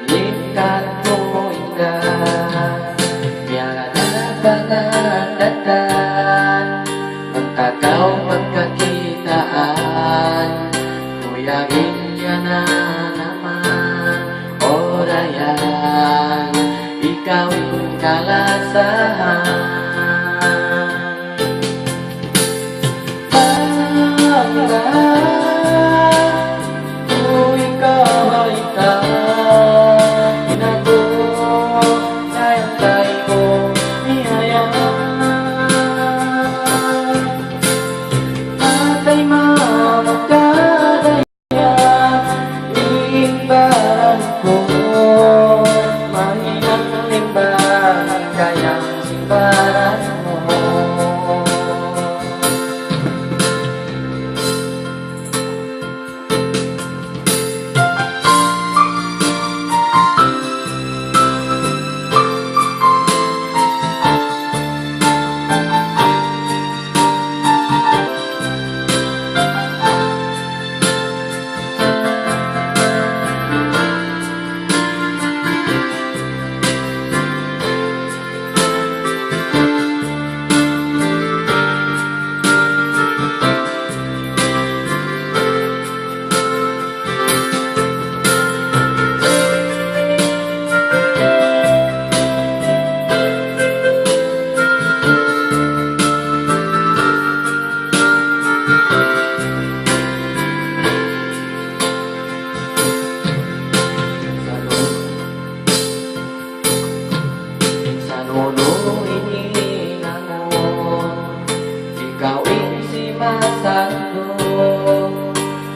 Imlingkanmu indah, tiada pengandalan, mentah kau pagkakitaan, kuyagin yan na naman. Orayan, ikaw yung kalasahan.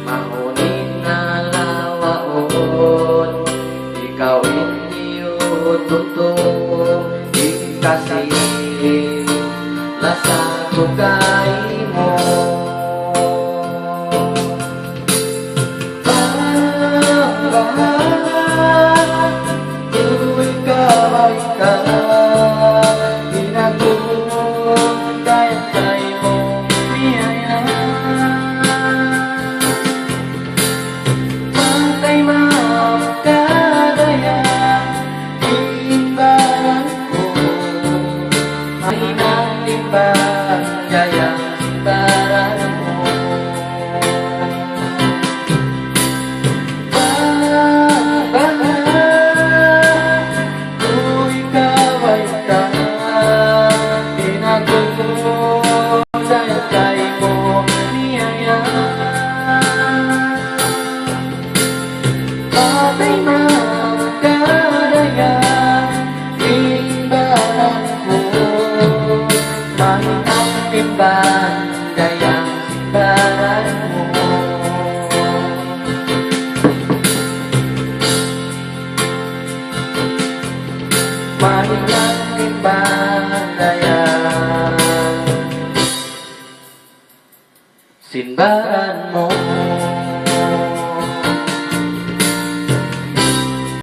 Mahunin na lawaon, ikaw iniututong, ikasih lasa tugay mo. Banggaan, tuwing kaway ka, ginagulong kayang mo niyaya. Pantay magkadaya, imbalan ko, mahinang timbang, gaya imbalan mo. Banggaan, tuwing kaway ka, ginagulong kayang mo niyaya. Patay magkadaya, imbalan ko, mahinang timbang, gayang imbalan mo. Mahinang timbang, gayang simbahan mo.